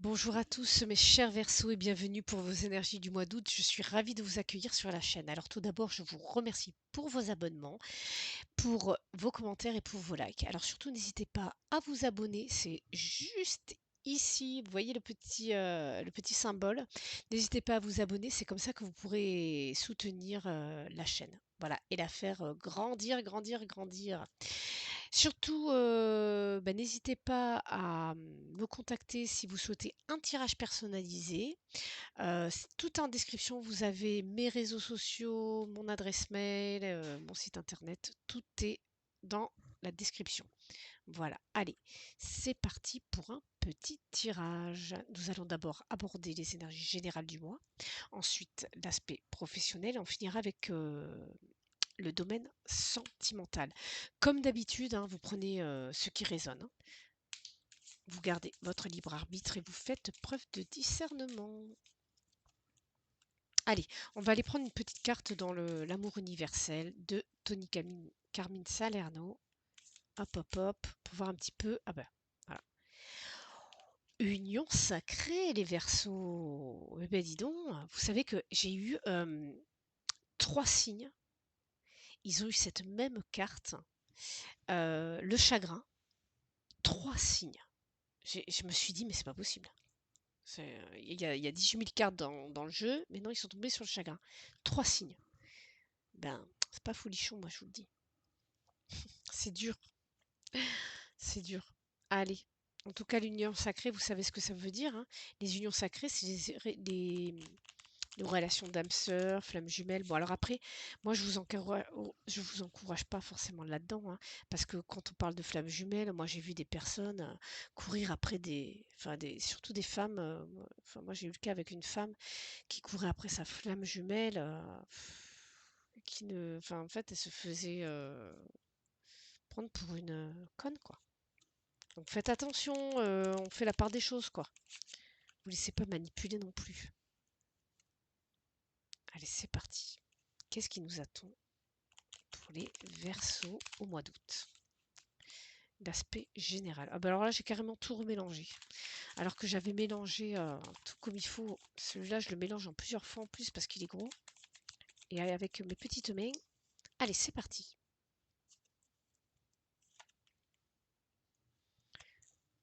Bonjour à tous mes chers Verseaux et bienvenue pour vos énergies du mois d'août. Je suis ravie de vous accueillir sur la chaîne. Alors tout d'abord, je vous remercie pour vos abonnements, pour vos commentaires et pour vos likes. Alors surtout, n'hésitez pas à vous abonner. C'est juste ici, vous voyez le petit symbole. N'hésitez pas à vous abonner. C'est comme ça que vous pourrez soutenir la chaîne. Voilà, et la faire grandir, grandir, grandir. Surtout, n'hésitez pas à me contacter si vous souhaitez un tirage personnalisé. C'est tout en description, vous avez mes réseaux sociaux, mon adresse mail, mon site internet, tout est dans la description. Voilà, allez, c'est parti pour un petit tirage. Nous allons d'abord aborder les énergies générales du mois, ensuite l'aspect professionnel, on finira avec le domaine sentimental. Comme d'habitude, hein, vous prenez ce qui résonne, hein. Vous gardez votre libre arbitre et vous faites preuve de discernement. Allez, on va aller prendre une petite carte dans l'amour universel de Tony Carmine Salerno. Hop, hop, hop, pour voir un petit peu. Ah ben, voilà. Union sacrée, les Verseaux. Eh ben dis donc, vous savez que j'ai eu 3 signes. Ils ont eu cette même carte. Le chagrin, 3 signes. Je me suis dit, mais c'est pas possible. Il y a 18 000 cartes dans le jeu, mais non, ils sont tombés sur le chagrin. 3 signes. Ben, c'est pas folichon, moi, je vous le dis. C'est dur, c'est dur. Allez. En tout cas, l'union sacrée, vous savez ce que ça veut dire, hein. Les unions sacrées, c'est les relations d'âme sœur, flammes jumelles. Bon, alors après, moi, je vous encourage pas forcément là-dedans, hein, parce que quand on parle de flammes jumelles, moi, j'ai vu des personnes courir après surtout des femmes. Moi, j'ai eu le cas avec une femme qui courait après sa flamme jumelle, qui ne, enfin, en fait, elle se faisait prendre pour une conne, quoi. Donc faites attention, on fait la part des choses, quoi. Vous laissez pas manipuler non plus. Allez, c'est parti. Qu'est-ce qui nous attend pour les Verseaux au mois d'août? L'aspect général. Ah bah alors là, j'ai carrément tout remélangé. Alors que j'avais mélangé tout comme il faut. Celui-là, je le mélange en plusieurs fois en plus parce qu'il est gros. Et avec mes petites mains. Allez, c'est parti.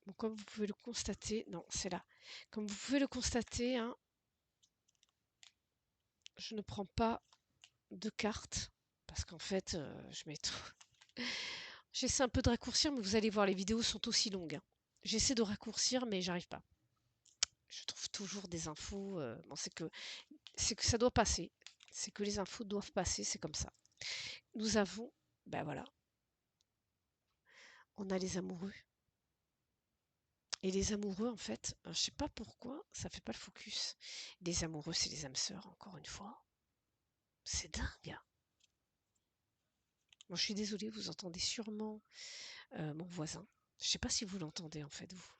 Bon, comme vous pouvez le constater, non, c'est là. Comme vous pouvez le constater, hein, je ne prends pas de cartes parce qu'en fait, je mets trop. J'essaie un peu de raccourcir, mais vous allez voir, les vidéos sont aussi longues, hein. J'essaie de raccourcir, mais j'arrive pas. Je trouve toujours des infos. Bon, c'est que ça doit passer. C'est que les infos doivent passer, c'est comme ça. Nous avons, ben voilà, on a les amoureux. Et les amoureux, en fait, je sais pas pourquoi, ça fait pas le focus. Les amoureux, c'est les âmes sœurs, encore une fois. C'est dingue. Moi, je suis désolée, vous entendez sûrement mon voisin. Je sais pas si vous l'entendez, en fait, vous.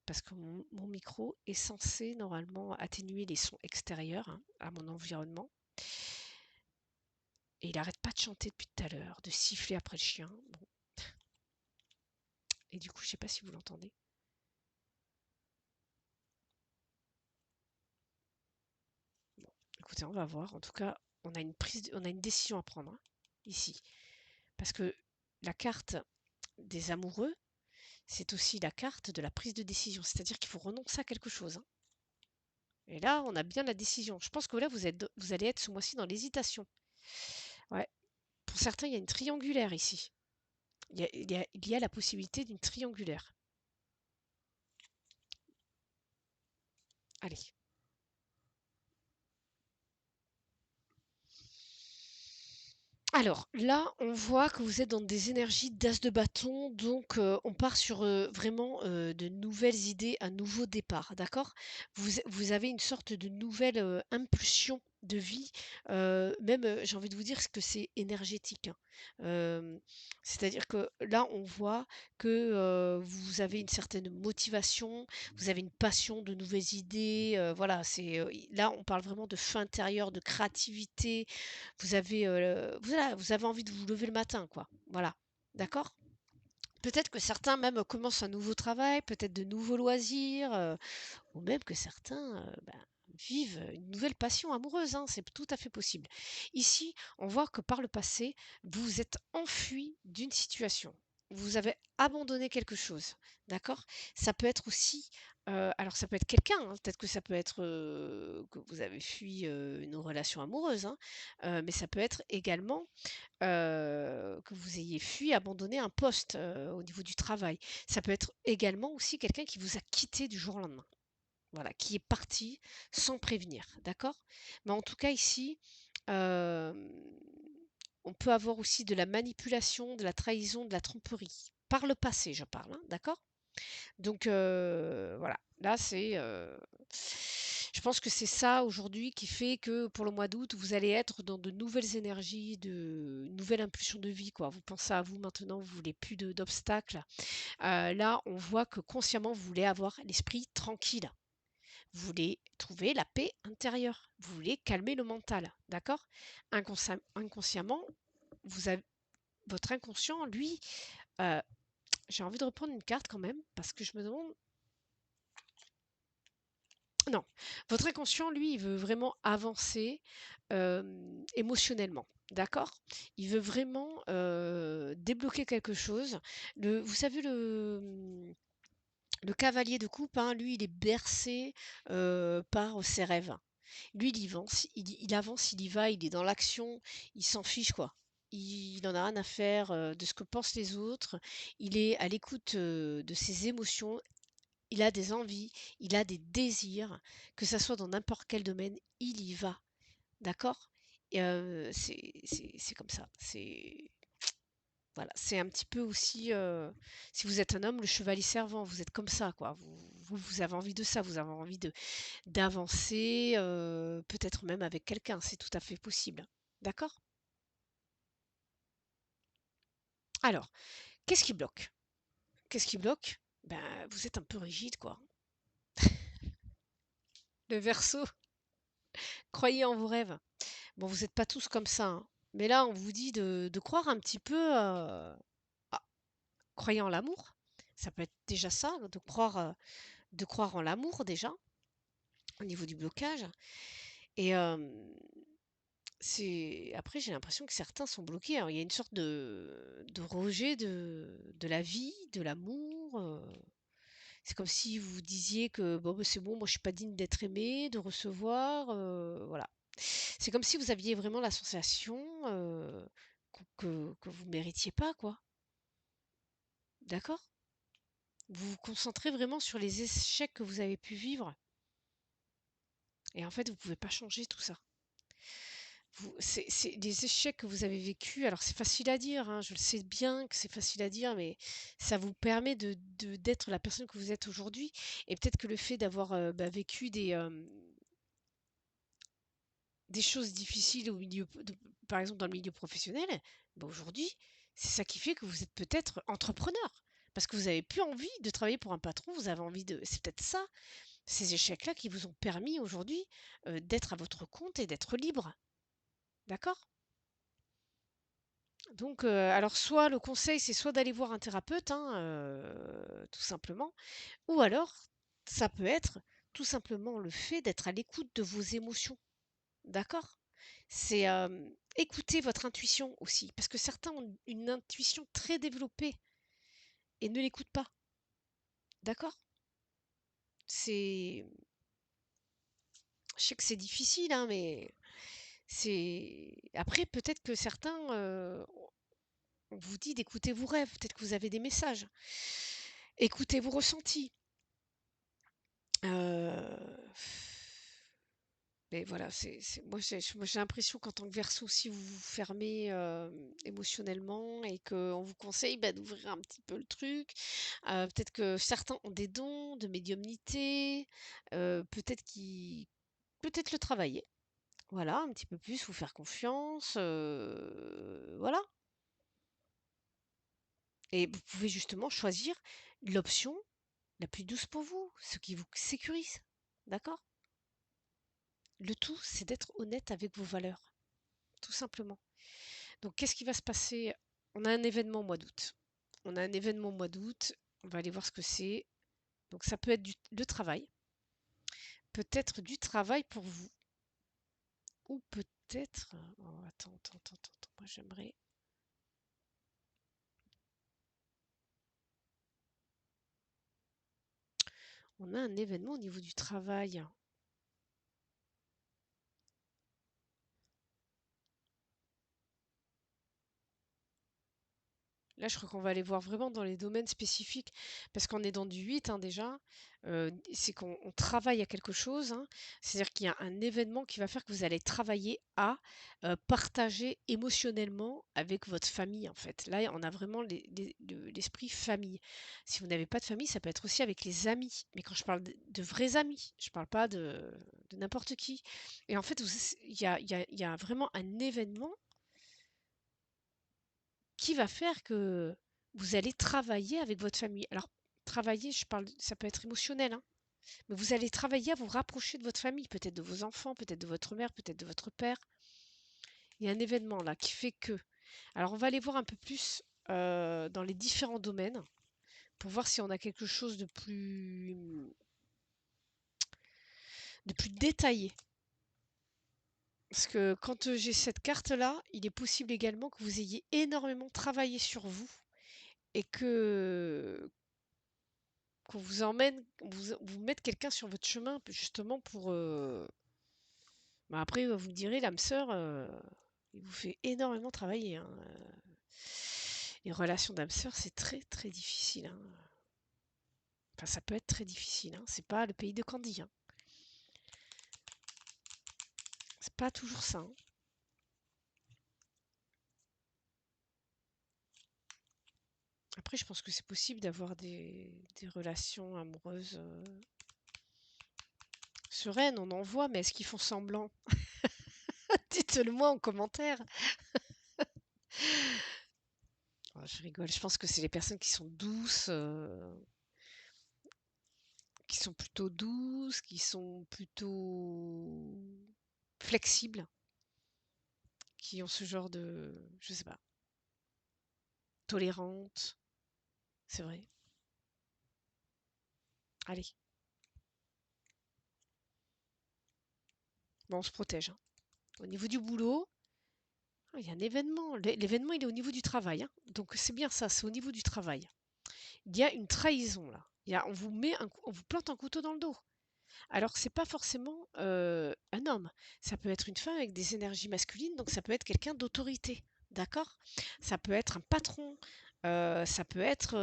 Parce que mon micro est censé normalement atténuer les sons extérieurs, hein, à mon environnement. Et il arrête pas de chanter depuis tout à l'heure, de siffler après le chien. Bon. Et du coup, je sais pas si vous l'entendez. Bon, écoutez, on va voir. En tout cas, on a une décision à prendre, hein, ici. Parce que la carte des amoureux, c'est aussi la carte de la prise de décision. C'est-à-dire qu'il faut renoncer à quelque chose, hein. Et là, on a bien la décision. Je pense que là, vous allez être ce mois-ci dans l'hésitation. Ouais. Pour certains, il y a une triangulaire ici. Il y a la possibilité d'une triangulaire. Allez. Alors là, on voit que vous êtes dans des énergies d'as de bâton, donc on part sur vraiment de nouvelles idées, un nouveau départ, d'accord? Vous avez une sorte de nouvelle impulsion de vie, même j'ai envie de vous dire que c'est énergétique, hein. Euh, C'est-à-dire que là, on voit que vous avez une certaine motivation, vous avez une passion de nouvelles idées, voilà, là, on parle vraiment de feu intérieur, de créativité. Vous avez, voilà, vous avez envie de vous lever le matin, quoi. Voilà. D'accord? Peut-être que certains même commencent un nouveau travail, peut-être de nouveaux loisirs, ou même que certains, vivent une nouvelle passion amoureuse, hein, c'est tout à fait possible. Ici, on voit que par le passé, vous vous êtes enfui d'une situation. Vous avez abandonné quelque chose, d'accord? Ça peut être aussi, alors ça peut être quelqu'un, hein, peut-être que ça peut être, que vous avez fui, une relation amoureuse, hein, mais ça peut être également, que vous ayez fui, abandonné un poste, au niveau du travail. Ça peut être également aussi quelqu'un qui vous a quitté du jour au lendemain. Voilà, qui est parti sans prévenir, d'accord? Mais en tout cas ici, hem, on peut avoir aussi de la manipulation, de la trahison, de la tromperie. Par le passé, je parle, hein, d'accord? Donc voilà, là c'est, je pense que c'est ça aujourd'hui qui fait que pour le mois d'août, vous allez être dans de nouvelles énergies, de une nouvelle impulsion de vie, quoi. Vous pensez à vous maintenant, vous voulez plus de d'obstacles. Là, on voit que consciemment, vous voulez avoir l'esprit tranquille. Vous voulez trouver la paix intérieure. Vous voulez calmer le mental, d'accord? Inconsciemment, vous avez votre inconscient, lui, heu, j'ai envie de reprendre une carte quand même parce que je me demande non, votre inconscient, lui, il veut vraiment avancer, émotionnellement, d'accord? Il veut vraiment, débloquer quelque chose. Vous savez le cavalier de coupe, hein, lui, il est bercé, par ses rêves. Lui, il avance, il y va, il est dans l'action, il s'en fiche, quoi. Il en a rien à faire, de ce que pensent les autres. Il est à l'écoute, de ses émotions. Il a des envies, il a des désirs, que ça soit dans n'importe quel domaine, il y va, d'accord? Et c'est comme ça. C'est voilà, c'est un petit peu aussi, si vous êtes un homme, le chevalier servant, vous êtes comme ça, quoi. Vous avez envie de ça, vous avez envie de d'avancer, peut-être même avec quelqu'un, c'est tout à fait possible. D'accord? Alors, qu'est-ce qui bloque? Qu'est-ce qui bloque? Ben, vous êtes un peu rigide, quoi. Le Verseau, croyez en vos rêves. Bon, vous n'êtes pas tous comme ça, hein, mais là, on vous dit de croire un petit peu, croyez en l'amour. Ça peut être déjà ça, de croire en l'amour déjà, au niveau du blocage. Et c'est après j'ai l'impression que certains sont bloqués, hein. Il y a une sorte de rejet de la vie, de l'amour, c'est comme si vous disiez que: «Bon, bah, c'est bon, moi je suis pas digne d'être aimé, de recevoir», voilà. C'est comme si vous aviez vraiment la sensation, que vous méritiez pas, quoi. D'accord? Vous vous concentrez vraiment sur les échecs que vous avez pu vivre et en fait, vous pouvez pas changer tout ça. C'est des échecs que vous avez vécus, alors c'est facile à dire, hein, je le sais bien que c'est facile à dire, mais ça vous permet d'être la personne que vous êtes aujourd'hui et peut-être que le fait d'avoir, vécu des choses difficiles au milieu par exemple dans le milieu professionnel, bah, aujourd'hui, c'est ça qui fait que vous êtes peut-être entrepreneur. Parce que vous avez plus envie de travailler pour un patron, vous avez envie de c'est peut-être ça, ces échecs-là qui vous ont permis aujourd'hui, d'être à votre compte et d'être libre. D'accord? Donc, alors soit le conseil, c'est soit d'aller voir un thérapeute, hein, tout simplement, ou alors ça peut être tout simplement le fait d'être à l'écoute de vos émotions. D'accord? C'est, écouter votre intuition aussi, parce que certains ont une intuition très développée et ne l'écoutent pas. D'accord? C'est je sais que c'est difficile, hein, mais c'est après peut-être que certains, on vous dit d'écouter vos rêves, peut-être que vous avez des messages. Écoutez vos ressentis. Heu, mais voilà, moi j'ai l'impression qu'en tant que Verseau, si vous vous fermez, émotionnellement et qu'on vous conseille, bah, d'ouvrir un petit peu le truc. Peut-être que certains ont des dons de médiumnité, peut-être le travailler. Voilà, un petit peu plus, vous faire confiance, voilà. Et vous pouvez justement choisir l'option la plus douce pour vous, ce qui vous sécurise. D'accord? Le tout, c'est d'être honnête avec vos valeurs, tout simplement. Donc, qu'est-ce qui va se passer? On a un événement au mois d'août. On a un événement au mois d'août. On va aller voir ce que c'est. Donc ça peut être le travail. Peut-être du travail pour vous. Ou peut-être... Oh, attends. Moi, j'aimerais... On a un événement au niveau du travail. Là, je crois qu'on va aller voir vraiment dans les domaines spécifiques, parce qu'on est dans du 8 hein, déjà. C'est qu'on travaille à quelque chose, hein. C'est-à-dire qu'il y a un événement qui va faire que vous allez travailler à partager émotionnellement avec votre famille, en fait. Là, on a vraiment l'esprit famille. Si vous n'avez pas de famille, ça peut être aussi avec les amis. Mais quand je parle de vrais amis, je ne parle pas de n'importe qui. Et en fait, il y a vraiment un événement qui va faire que vous allez travailler avec votre famille. Alors, travailler, je parle, ça peut être émotionnel, hein, mais vous allez travailler à vous rapprocher de votre famille, peut-être de vos enfants, peut-être de votre mère, peut-être de votre père. Il y a un événement là qui fait que. Alors, on va aller voir un peu plus dans les différents domaines pour voir si on a quelque chose de plus détaillé. Parce que quand j'ai cette carte-là, il est possible également que vous ayez énormément travaillé sur vous et qu'on vous emmène, vous mette quelqu'un sur votre chemin, justement pour... bah après, vous me direz, l'âme sœur, il vous fait énormément travailler, hein. Les relations d'âme sœur, c'est très très difficile, hein. Enfin, ça peut être très difficile, hein. C'est pas le pays de Candy, hein. C'est pas toujours ça, hein. Après, je pense que c'est possible d'avoir des relations amoureuses sereines, on en voit, mais est-ce qu'ils font semblant? Dites-le moi en commentaire. Oh, je rigole, je pense que c'est les personnes qui sont douces, qui sont plutôt douces, qui sont plutôt flexibles, qui ont ce genre de, je sais pas, tolérantes, c'est vrai. Allez, bon, on se protège, hein. Au niveau du boulot, ah, il y a un événement. L'événement, il est au niveau du travail, hein. Donc c'est bien ça, c'est au niveau du travail. Il y a une trahison là. On vous plante un couteau dans le dos. Alors c'est pas forcément un homme. Ça peut être une femme avec des énergies masculines, donc ça peut être quelqu'un d'autorité. D'accord? Ça peut être un patron, ça peut être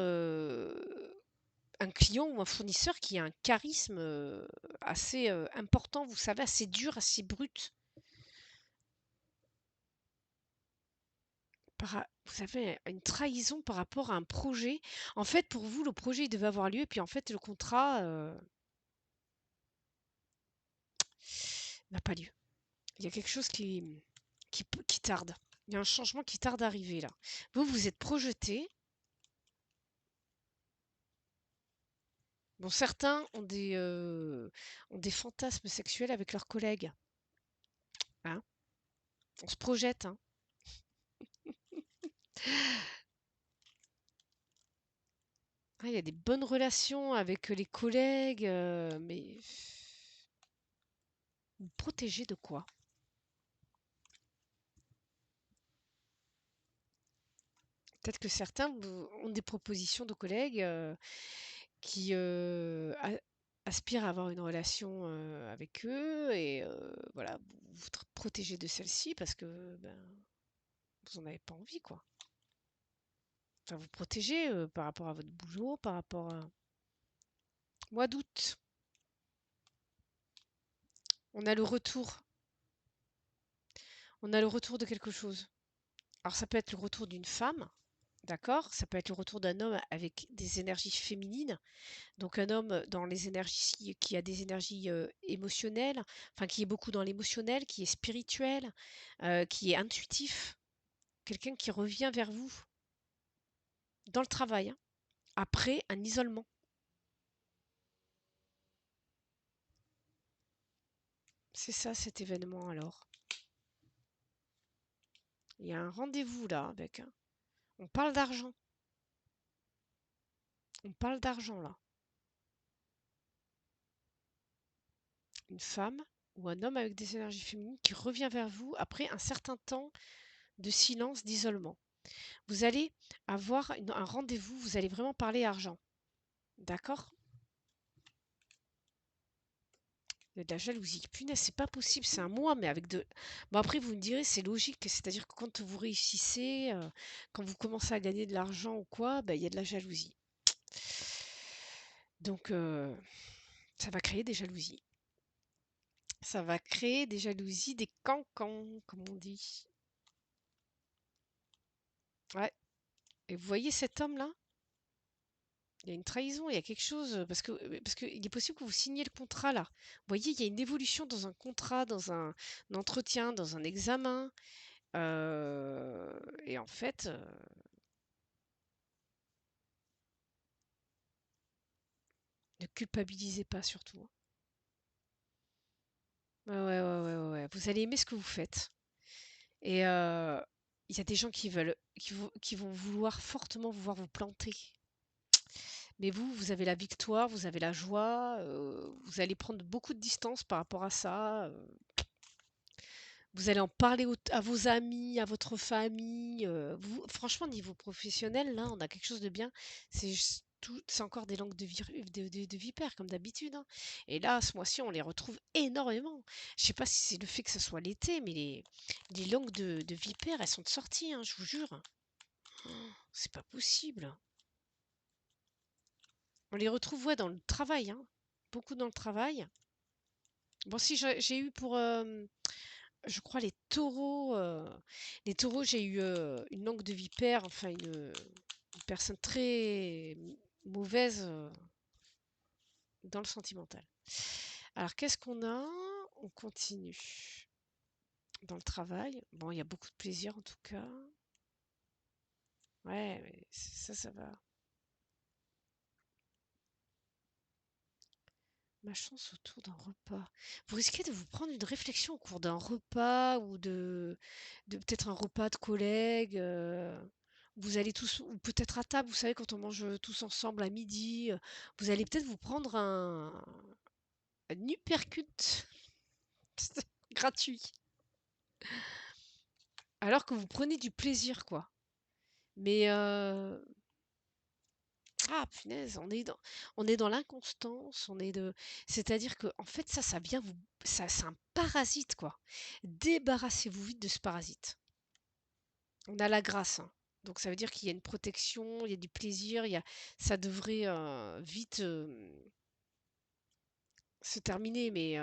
un client ou un fournisseur qui a un charisme assez important, vous savez, assez dur, assez brut. Vous avez une trahison par rapport à un projet. En fait, pour vous, le projet il devait avoir lieu, et puis en fait, le contrat n'a pas lieu. Il y a quelque chose qui tarde. Il y a un changement qui tarde à arriver là. Vous, vous êtes projeté. Bon, certains ont des fantasmes sexuels avec leurs collègues, hein. On se projette, hein. Ah, il y a des bonnes relations avec les collègues, mais vous protégez de quoi? Peut-être que certains ont des propositions de collègues qui aspirent à avoir une relation avec eux et voilà, vous vous protégez de celle-ci parce que ben, vous n'en avez pas envie, quoi. Enfin, vous protégez par rapport à votre boulot, par rapport à... Mois d'août, on a le retour. On a le retour de quelque chose. Alors ça peut être le retour d'une femme, d'accord? Ça peut être le retour d'un homme avec des énergies féminines. Donc un homme dans les énergies qui a des énergies émotionnelles, enfin qui est beaucoup dans l'émotionnel, qui est spirituel, qui est intuitif. Quelqu'un qui revient vers vous dans le travail, hein, après un isolement. C'est ça cet événement alors. Il y a un rendez-vous là avec, hein. On parle d'argent. On parle d'argent là. Une femme ou un homme avec des énergies féminines qui revient vers vous après un certain temps de silence, d'isolement. Vous allez avoir un rendez-vous, vous allez vraiment parler argent. D'accord? Il y a de la jalousie. Punaise, c'est pas possible, c'est un mois, mais avec de. Bon, après, vous me direz, c'est logique, c'est-à-dire que quand vous réussissez, quand vous commencez à gagner de l'argent ou quoi, bah, il y a de la jalousie. Donc, ça va créer des jalousies. Ça va créer des jalousies, des cancans, comme on dit. Ouais. Et vous voyez cet homme-là? Il y a une trahison, il y a quelque chose, parce que il est possible que vous signiez le contrat là. Vous voyez, il y a une évolution dans un contrat, dans un entretien, dans un examen. Et en fait, ne culpabilisez pas surtout, hein. Ouais, ouais, ouais, ouais, ouais, ouais. Vous allez aimer ce que vous faites. Et il y a des gens qui vont vouloir fortement vous voir vous planter. Mais vous, vous avez la victoire, vous avez la joie, vous allez prendre beaucoup de distance par rapport à ça. Vous allez en parler à vos amis, à votre famille. Franchement, niveau professionnel, là, on a quelque chose de bien. C'est encore des langues de vipère, comme d'habitude, hein. Et là, ce mois-ci, on les retrouve énormément. Je sais pas si c'est le fait que ce soit l'été, mais les langues de vipère, elles sont de sortie, hein, je vous jure. C'est pas possible. On les retrouve, ouais, dans le travail, hein. Beaucoup dans le travail. Bon, si j'ai eu pour, je crois les taureaux, j'ai eu une langue de vipère, enfin une personne très mauvaise dans le sentimental. Alors, qu'est-ce qu'on a? On continue. Dans le travail, bon, il y a beaucoup de plaisir en tout cas. Ouais, mais ça va. Ma chance autour d'un repas. Vous risquez de vous prendre une réflexion au cours d'un repas ou de peut-être un repas de collègues. Vous allez tous, ou peut-être à table, vous savez, quand on mange tous ensemble à midi, vous allez peut-être vous prendre un uppercut gratuit. Alors que vous prenez du plaisir, quoi. Mais ah punaise, on est dans l'inconstance, c'est-à-dire que en fait ça vient ça c'est un parasite quoi. Débarrassez-vous vite de ce parasite. On a la grâce, hein. Donc ça veut dire qu'il y a une protection, il y a du plaisir, ça devrait vite se terminer, mais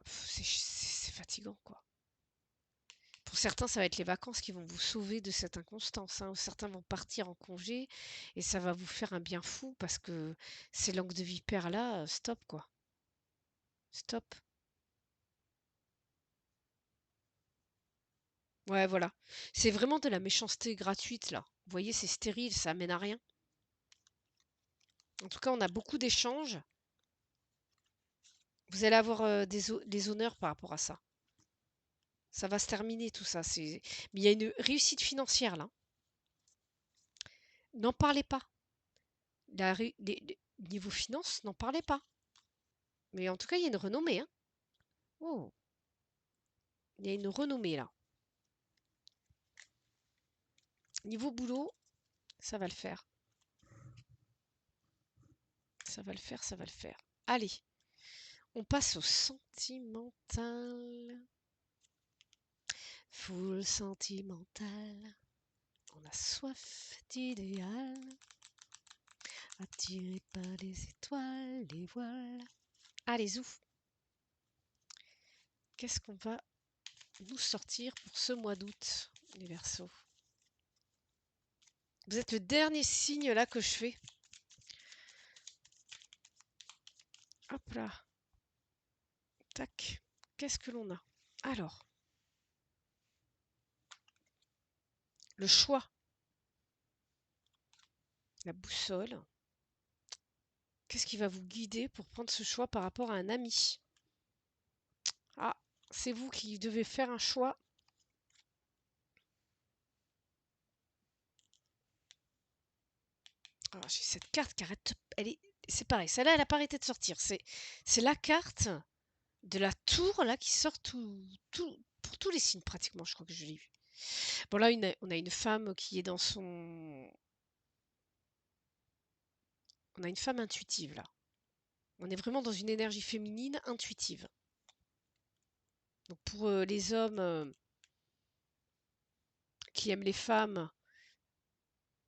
c'est fatigant quoi. Pour certains, ça va être les vacances qui vont vous sauver de cette inconstance, hein. Certains vont partir en congé et ça va vous faire un bien fou parce que ces langues de vipère là, stop quoi. Stop. Ouais, voilà. C'est vraiment de la méchanceté gratuite là. Vous voyez, c'est stérile, ça amène à rien. En tout cas, on a beaucoup d'échanges. Vous allez avoir des honneurs par rapport à ça. Ça va se terminer tout ça. Mais il y a une réussite financière là. N'en parlez pas. Niveau finance, n'en parlez pas. Mais en tout cas, il y a une renommée, hein. Oh, il y a une renommée là. Niveau boulot, ça va le faire. Ça va le faire, ça va le faire. Allez, on passe au sentimental. Full sentimental. On a soif d'idéal. Attiré par les étoiles, les voiles. Allez, zouf. Qu'est-ce qu'on va nous sortir pour ce mois d'août, les Verseaux? Vous êtes le dernier signe là que je fais. Hop là. Tac. Qu'est-ce que l'on a? Alors, le choix, la boussole. Qu'est-ce qui va vous guider pour prendre ce choix par rapport à un ami? Ah, c'est vous qui devez faire un choix. Alors, j'ai cette carte qui arrête, c'est pareil, celle-là, elle a pas arrêté de sortir. C'est la carte de la tour là qui sort pour tous les signes pratiquement, je crois que je l'ai vu. Bon là, on a une femme qui est dans son... On a une femme intuitive là. On est vraiment dans une énergie féminine intuitive. Donc pour les hommes qui aiment les femmes,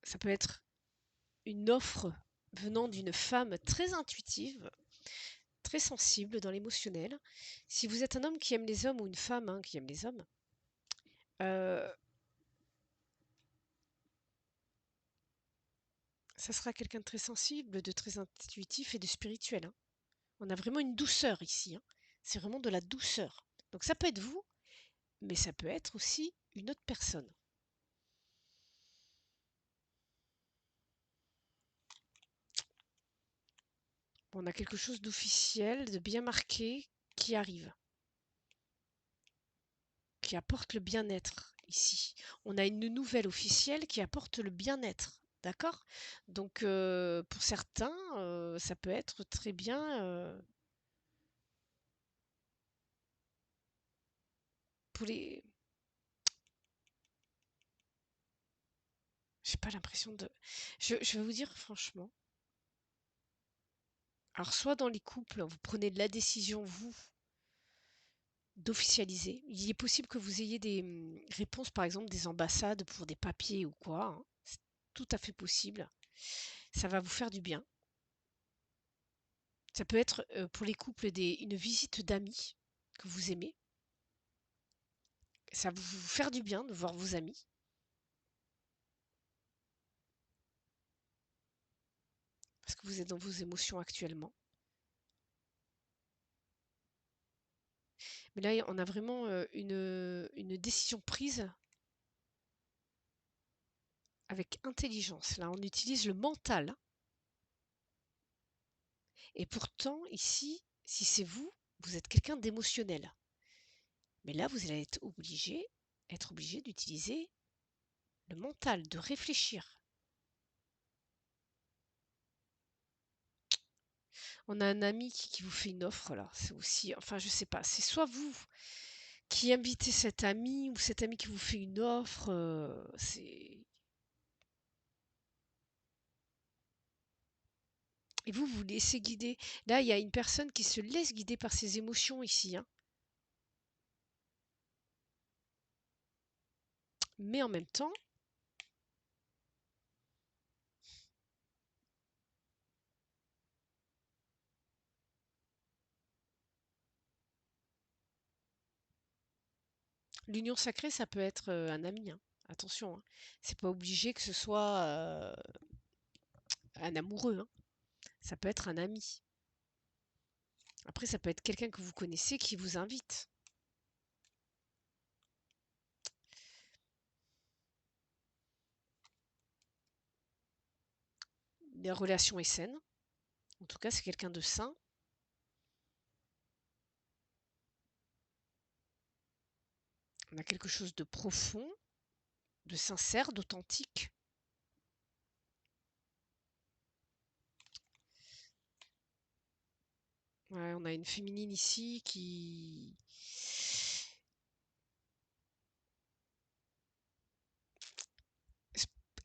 ça peut être une offre venant d'une femme très intuitive, très sensible dans l'émotionnel. Si vous êtes un homme qui aime les hommes ou une femme hein, qui aime les hommes, euh, ça sera quelqu'un de très sensible, de très intuitif et de spirituel, hein. On a vraiment une douceur ici, hein. C'est vraiment de la douceur. Donc ça peut être vous, mais ça peut être aussi une autre personne. Bon, on a quelque chose d'officiel, de bien marqué qui arrive, qui apporte le bien-être ici. On a une nouvelle officielle qui apporte le bien-être. D'accord? Donc pour certains, ça peut être très bien pour les. J'ai pas l'impression de. Je vais vous dire franchement. Alors soit dans les couples, vous prenez la décision vous d'officialiser. Il est possible que vous ayez des réponses, par exemple des ambassades pour des papiers ou quoi, hein. C'est tout à fait possible. Ça va vous faire du bien. Ça peut être pour les couples une visite d'amis que vous aimez. Ça va vous faire du bien de voir vos amis. Parce que vous êtes dans vos émotions actuellement. Mais là, on a vraiment une décision prise avec intelligence. Là, on utilise le mental. Et pourtant, ici, si c'est vous, vous êtes quelqu'un d'émotionnel. Mais là, vous allez être obligé d'utiliser le mental, de réfléchir. On a un ami qui vous fait une offre là. C'est aussi, enfin, je sais pas. C'est soit vous qui invitez cet ami ou cet ami qui vous fait une offre. Et vous laissez guider. Là, il y a une personne qui se laisse guider par ses émotions ici, hein. Mais en même temps, l'union sacrée, ça peut être un ami, hein. Attention, hein. C'est pas obligé que ce soit un amoureux, hein. Ça peut être un ami. Après, ça peut être quelqu'un que vous connaissez qui vous invite. La relation est saine. En tout cas, c'est quelqu'un de sain. On a quelque chose de profond, de sincère, d'authentique. Ouais, on a une féminine ici qui...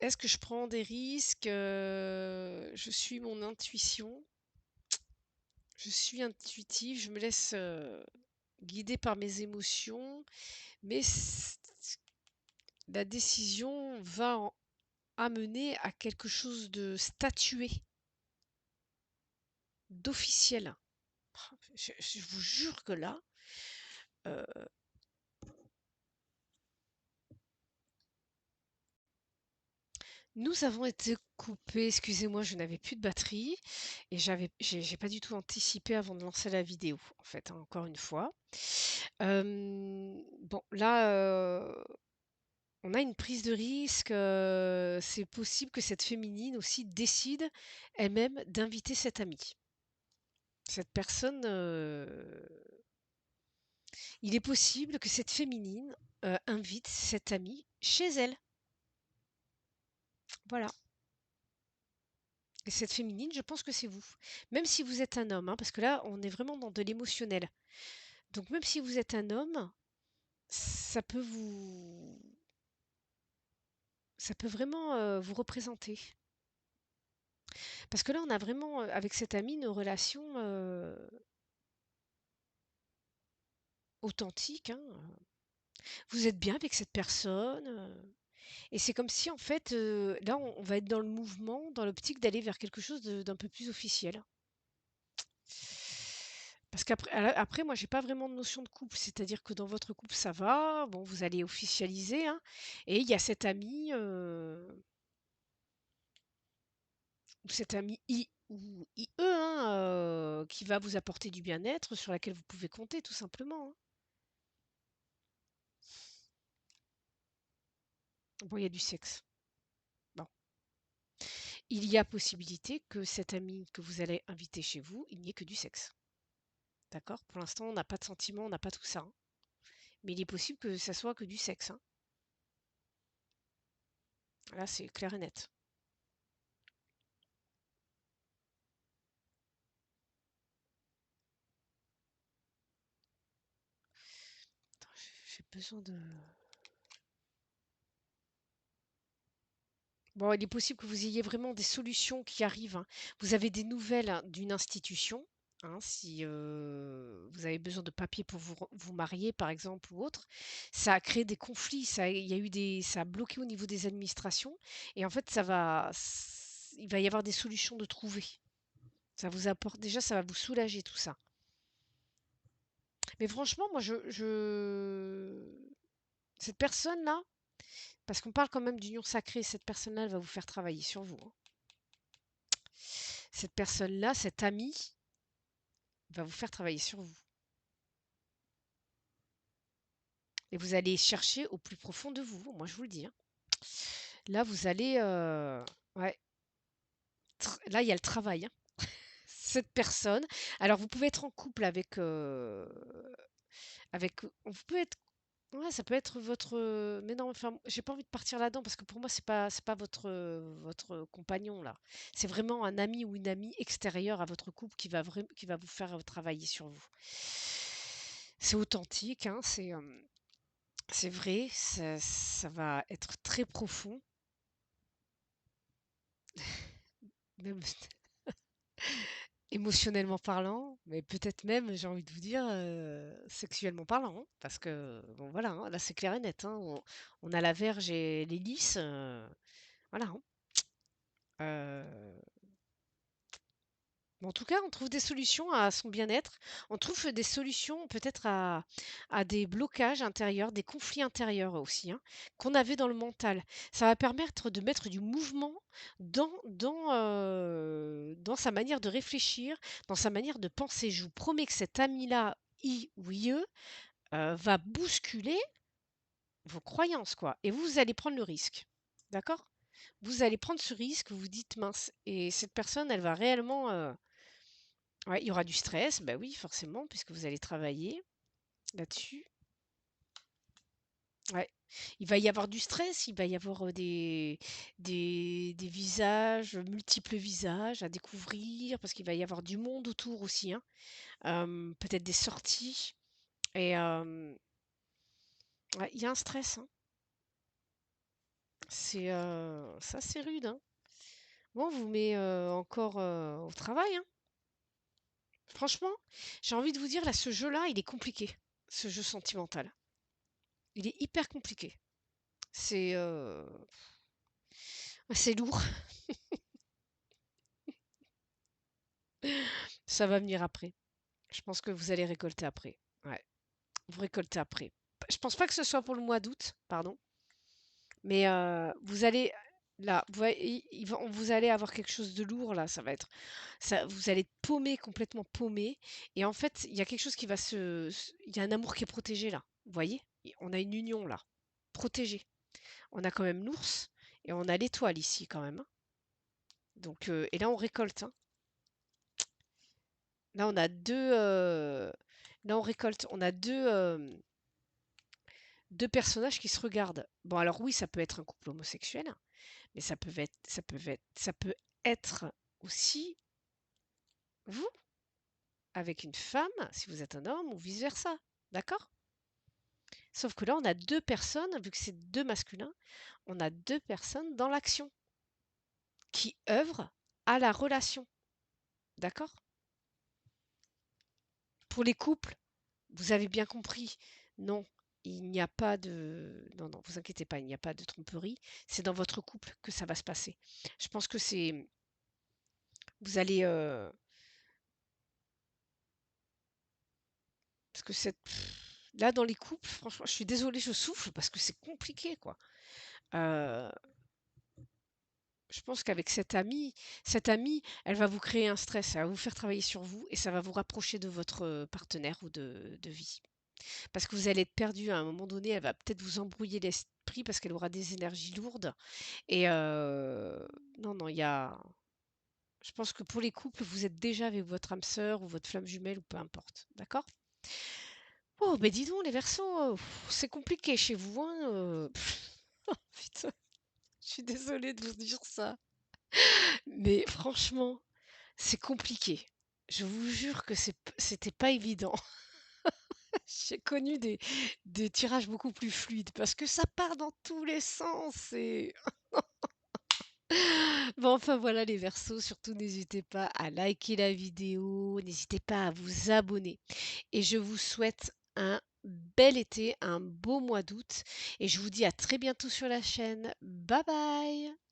Est-ce que je prends des risques? Je suis mon intuition. Je suis intuitive, je me laisse guider par mes émotions, mais la décision va amener à quelque chose de statué, d'officiel. Je vous jure que là, euh, nous avons été coupés. Excusez-moi, je n'avais plus de batterie et j'ai pas du tout anticipé avant de lancer la vidéo, en fait, hein, encore une fois. Bon, là, on a une prise de risque. C'est possible que cette féminine aussi décide elle-même d'inviter cette amie. Cette personne, il est possible que cette féminine invite cette amie chez elle. Voilà. Et cette féminine, je pense que c'est vous. Même si vous êtes un homme, hein, parce que là, on est vraiment dans de l'émotionnel. Donc même si vous êtes un homme, ça peut vous ça peut vraiment, vous représenter. Parce que là, on a vraiment, avec cette amie, une relation, authentique, hein. Vous êtes bien avec cette personne, et c'est comme si en fait, là, on va être dans le mouvement, dans l'optique d'aller vers quelque chose d'un peu plus officiel. Parce qu'après après moi j'ai pas vraiment de notion de couple, c'est-à-dire que dans votre couple ça va, bon vous allez officialiser, hein, et il y a cet ami, ou cet ami I ou IE, hein, qui va vous apporter du bien-être, sur laquelle vous pouvez compter tout simplement, hein. Bon, il y a du sexe. Bon. Il y a possibilité que cet ami que vous allez inviter chez vous, il n'y ait que du sexe. D'accord? Pour l'instant, on n'a pas de sentiments, on n'a pas tout ça, hein. Mais il est possible que ça soit que du sexe, hein. Là, c'est clair et net. Attends, j'ai besoin de... Bon, il est possible que vous ayez vraiment des solutions qui arrivent, hein. Vous avez des nouvelles, hein, d'une institution, hein, si vous avez besoin de papiers pour vous marier, par exemple, ou autre. Ça a créé des conflits, il y a eu ça a bloqué au niveau des administrations. Et en fait, il va y avoir des solutions de trouver. Ça vous apporte, déjà, ça va vous soulager tout ça. Mais franchement, moi, cette personne-là, parce qu'on parle quand même d'union sacrée, cette personne-là, elle va vous faire travailler sur vous, hein. Cette personne-là, cet ami, va vous faire travailler sur vous. Et vous allez chercher au plus profond de vous, moi je vous le dis, hein. Là, vous allez... ouais, là, il y a le travail, hein. Cette personne. Alors, vous pouvez être en couple avec... Vous pouvez être... Ouais, ça peut être votre... Mais non, enfin, j'ai pas envie de partir là-dedans parce que pour moi, c'est pas votre compagnon, là. C'est vraiment un ami ou une amie extérieure à votre couple qui va vous faire travailler sur vous. C'est authentique, hein, c'est vrai, ça va être très profond, même émotionnellement parlant, mais peut-être même, j'ai envie de vous dire, sexuellement parlant, hein, parce que, bon, voilà, hein, là, c'est clair et net, hein, on a la verge et l'hélice, voilà, hein. Euh, Mais en tout cas, on trouve des solutions à son bien-être. On trouve des solutions peut-être à des blocages intérieurs, des conflits intérieurs aussi, hein, qu'on avait dans le mental. Ça va permettre de mettre du mouvement dans sa manière de réfléchir, dans sa manière de penser. Je vous promets que cet ami-là, I ou IE, va bousculer vos croyances, quoi. Et vous allez prendre le risque. D'accord? Vous allez prendre ce risque, vous vous dites mince. Et cette personne, elle va réellement... ouais, il y aura du stress, bah oui, forcément, puisque vous allez travailler là-dessus. Ouais. Il va y avoir du stress, il va y avoir des visages, multiples visages à découvrir, parce qu'il va y avoir du monde autour aussi, hein. Peut-être des sorties. Et ouais, il y a un stress, hein. Ça, c'est rude, hein. Bon, on vous met encore au travail, hein. Franchement, j'ai envie de vous dire, là, ce jeu-là, il est compliqué, ce jeu sentimental. Il est hyper compliqué. C'est c'est lourd. Ça va venir après. Je pense que vous allez récolter après. Ouais, vous récoltez après. Je pense pas que ce soit pour le mois d'août, pardon, mais vous allez là, vous allez avoir quelque chose de lourd là. Ça va être, ça, vous allez être paumé, complètement paumé. Et en fait, il y a quelque chose qui va il y a un amour qui est protégé là. Vous voyez? On a une union là, protégée. On a quand même l'ours et on a l'étoile ici quand même, hein. Donc, et là on récolte, hein. Là, on a là, on récolte. On a deux personnages qui se regardent. Bon, alors oui, ça peut être un couple homosexuel, mais ça peut être aussi vous, avec une femme, si vous êtes un homme ou vice versa. D'accord? Sauf que là, on a 2 personnes, vu que c'est 2 masculins, on a 2 personnes dans l'action qui œuvrent à la relation. D'accord? Pour les couples, vous avez bien compris, non, il n'y a pas de non, non, vous inquiétez pas, il n'y a pas de tromperie. C'est dans votre couple que ça va se passer. Je pense que c'est vous allez, parce que là, dans les couples, franchement, je suis désolée, je souffle parce que c'est compliqué, quoi. Heu, je pense qu'avec cette amie, elle va vous créer un stress, elle va vous faire travailler sur vous et ça va vous rapprocher de votre, partenaire ou de vie. Parce que vous allez être perdu à un moment donné, elle va peut-être vous embrouiller l'esprit parce qu'elle aura des énergies lourdes et non, non, je pense que pour les couples, vous êtes déjà avec votre âme sœur ou votre flamme jumelle ou peu importe, d'accord? Oh, ben dis donc les Verseaux, c'est compliqué chez vous, hein, Oh putain, je suis désolée de vous dire ça. Mais franchement, c'est compliqué. Je vous jure que c'était pas évident. J'ai connu des tirages beaucoup plus fluides parce que ça part dans tous les sens et bon, enfin voilà les Verseaux, surtout n'hésitez pas à liker la vidéo, n'hésitez pas à vous abonner et je vous souhaite un bel été, un beau mois d'août et je vous dis à très bientôt sur la chaîne. Bye bye!